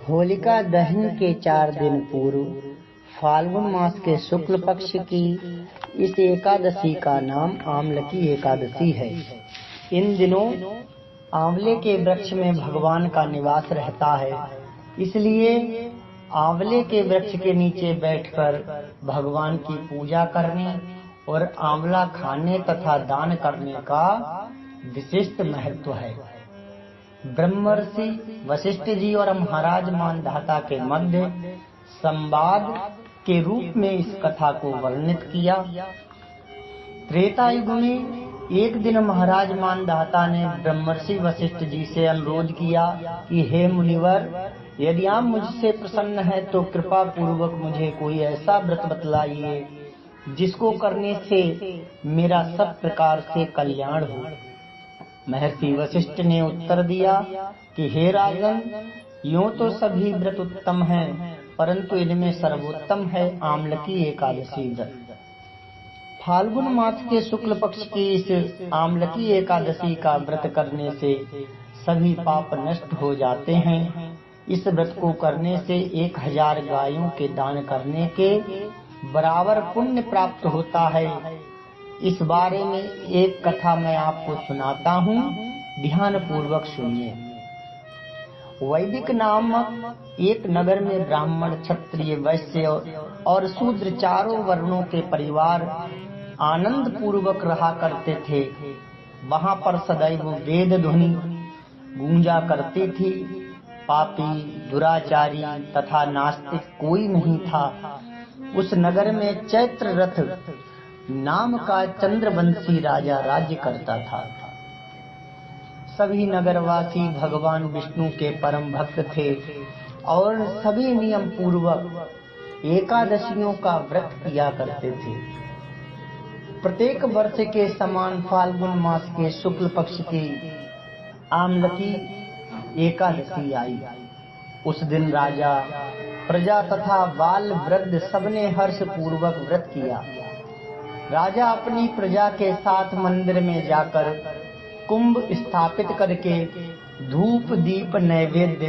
होलिका दहन के 4 दिन पूर्व फाल्गुन मास के शुक्ल पक्ष की इस एकादशी का नाम आमलकी एकादशी है। इन दिनों आंवले के वृक्ष में भगवान का निवास रहता है, इसलिए आंवले के वृक्ष के नीचे बैठकर भगवान की पूजा करने और आंवला खाने तथा दान करने का विशिष्ट महत्व है। ब्रह्मर्षि वशिष्ठ जी और महाराज मानधाता के मध्य संवाद के रूप में इस कथा को वर्णित किया। त्रेता युग में एक दिन महाराज मानधाता ने ब्रह्मर्षि वशिष्ठ जी से अनुरोध किया कि हे मुनिवर, यदि आप मुझसे प्रसन्न हैं तो कृपा पूर्वक मुझे कोई ऐसा व्रत बतलाइए जिसको करने से मेरा सब प्रकार से कल्याण हो। महर्षि वशिष्ठ ने उत्तर दिया कि हे राजन, यूं तो सभी व्रत उत्तम हैं, परंतु इनमें सर्वोत्तम है आमलकी एकादशी व्रत। फाल्गुन मास के शुक्ल पक्ष की इस आमलकी एकादशी का व्रत करने से सभी पाप नष्ट हो जाते हैं। इस व्रत को करने से 1000 गायों के दान करने के बराबर पुण्य प्राप्त होता है। इस बारे में एक कथा मैं आपको सुनाता हूँ, ध्यान पूर्वक सुनिए। वैदिक नामक एक नगर में ब्राह्मण, क्षत्रिय, वैश्य और शूद्र चारों वर्णों के परिवार आनंद पूर्वक रहा करते थे। वहाँ पर सदैव वेद ध्वनि गूंजा करती थी। पापी, दुराचारी तथा नास्तिक कोई नहीं था। उस नगर में चैत्र रथ नाम का चंद्रवंशी राजा राज्य करता था। सभी नगरवासी भगवान विष्णु के परम भक्त थे और सभी नियम पूर्वक एकादशियों का व्रत किया करते थे। प्रत्येक वर्ष के समान फाल्गुन मास के शुक्ल पक्ष की आमलकी एकादशी आई। उस दिन राजा, प्रजा तथा बाल वृद्ध सबने हर्ष पूर्वक व्रत किया। राजा अपनी प्रजा के साथ मंदिर में जाकर कुंभ स्थापित करके धूप, दीप, नैवेद्य,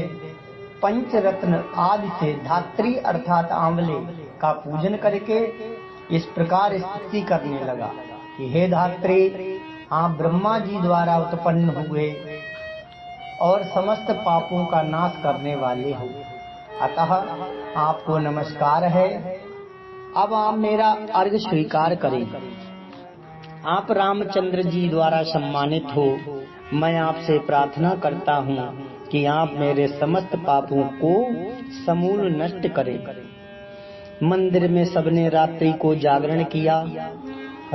पंचरत्न आदि से धात्री अर्थात आंवले का पूजन करके इस प्रकार स्तुति करने लगा कि हे धात्री, आप ब्रह्मा जी द्वारा उत्पन्न हुए और समस्त पापों का नाश करने वाले हो, अतः आपको नमस्कार है। अब आप मेरा अर्घ्य स्वीकार करें। आप रामचंद्र जी द्वारा सम्मानित हो। मैं आपसे प्रार्थना करता हूँ कि आप मेरे समस्त पापों को समूल नष्ट करें। मंदिर में सबने रात्रि को जागरण किया।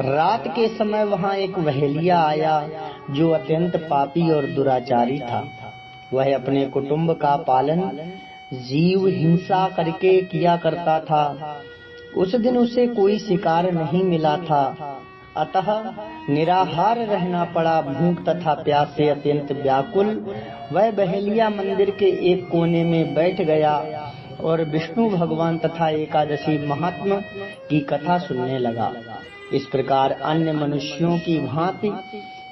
रात के समय वहाँ एक वहेलिया आया जो अत्यंत पापी और दुराचारी था। वह अपने कुटुंब का पालन जीव हिंसा करके किया करता था। उस दिन उसे कोई शिकार नहीं मिला था, अतः निराहार रहना पड़ा। भूख तथा प्यास से अत्यंत व्याकुल वह बहेलिया मंदिर के एक कोने में बैठ गया और विष्णु भगवान तथा एकादशी महात्मा की कथा सुनने लगा। इस प्रकार अन्य मनुष्यों की भांति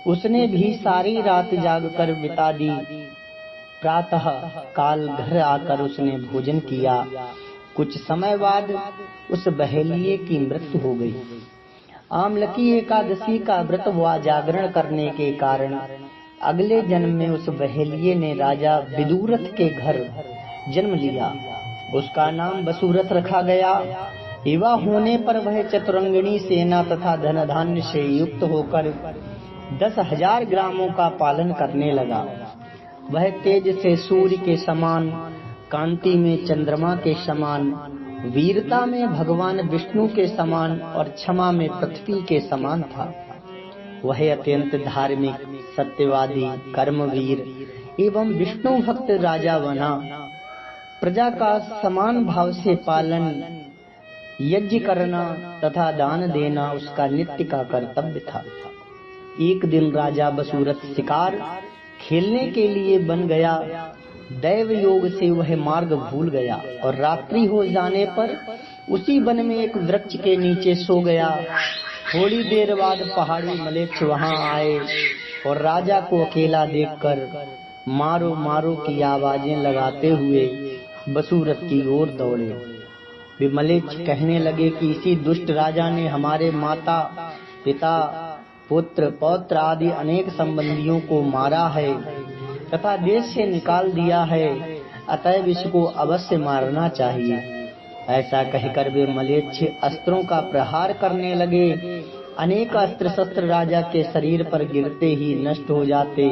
उसने भी सारी रात जागकर बिता दी। प्रातः काल घर आकर उसने भोजन किया। कुछ समय बाद उस बहेलिये की मृत्यु हो गई। आमलकी एकादशी का व्रत व जागरण करने के कारण अगले जन्म में उस बहेलिये ने राजा विदुरथ के घर जन्म लिया। उसका नाम वसुरथ रखा गया। युवा होने पर वह चतुरंगिणी सेना तथा धन धान्य से युक्त होकर 10,000 ग्रामों का पालन करने लगा। वह तेज से सूर्य के समान, कांति में चंद्रमा के समान, वीरता में भगवान विष्णु के समान और क्षमा में पृथ्वी के समान था। वह अत्यंत धार्मिक, सत्यवादी, कर्मवीर एवं विष्णु भक्त राजा बना। प्रजा का समान भाव से पालन, यज्ञ करना तथा दान देना उसका नित्य का कर्तव्य था। एक दिन राजा वसुरथ शिकार खेलने के लिए बन गया। दैव योग से वह मार्ग भूल गया और रात्रि हो जाने पर उसी वन में एक वृक्ष के नीचे सो गया। थोड़ी देर बाद पहाड़ी मलेच्छ वहां आए और राजा को अकेला देखकर मारो मारो की आवाजें लगाते हुए बसूरत की ओर दौड़े। वे मलेच्छ कहने लगे कि इसी दुष्ट राजा ने हमारे माता पिता पुत्र पौत्र आदि अनेक संबंधियों को मारा है तथा देश से निकाल दिया है, अतएव इसको अवश्य मारना चाहिए। ऐसा कहकर वे मलेच्छ अस्त्रों का प्रहार करने लगे। अनेक अस्त्र शस्त्र राजा के शरीर पर गिरते ही नष्ट हो जाते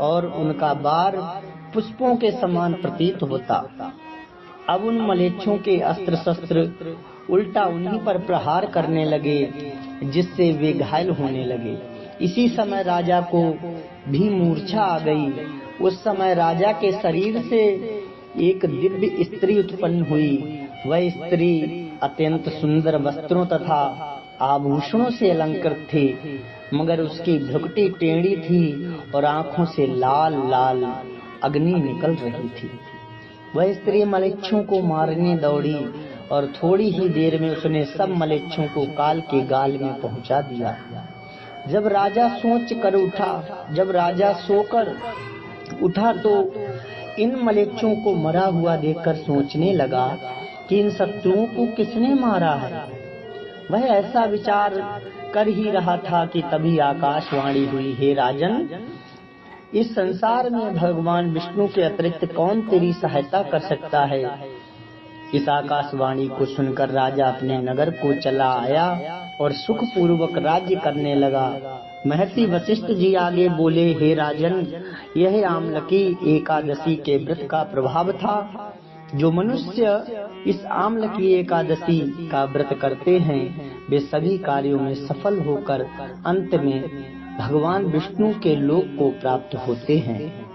और उनका बार पुष्पों के समान प्रतीत होता। अब उन मलेच्छों के अस्त्र शस्त्र उल्टा उन्हीं पर प्रहार करने लगे, जिससे वे घायल होने लगे। इसी समय राजा को भी मूर्छा आ गई। उस समय राजा के शरीर से एक दिव्य स्त्री उत्पन्न हुई। वह स्त्री अत्यंत सुंदर वस्त्रों तथा आभूषणों से अलंकृत थी, मगर उसकी भ्रुकुटी टेढ़ी थी और आंखों से लाल लाल अग्नि निकल रही थी। वह स्त्री मलेच्छों को मारने दौड़ी और थोड़ी ही देर में उसने सब मलेच्छों को काल के गाल में पहुंचा दिया। जब राजा सोकर उठा तो इन मलेच्छों को मरा हुआ देखकर सोचने लगा कि इन शत्रुओं को किसने मारा है। वह ऐसा विचार कर ही रहा था कि तभी आकाशवाणी हुई, हे राजन, इस संसार में भगवान विष्णु के अतिरिक्त कौन तेरी सहायता कर सकता है। इस आकाशवाणी को सुनकर राजा अपने नगर को चला आया और सुख पूर्वक राज्य करने लगा। महर्षि वशिष्ठ जी आगे बोले, हे राजन, यह आमलकी एकादशी के व्रत का प्रभाव था। जो मनुष्य इस आमलकी एकादशी का व्रत करते हैं वे सभी कार्यों में सफल होकर अंत में भगवान विष्णु के लोक को प्राप्त होते हैं।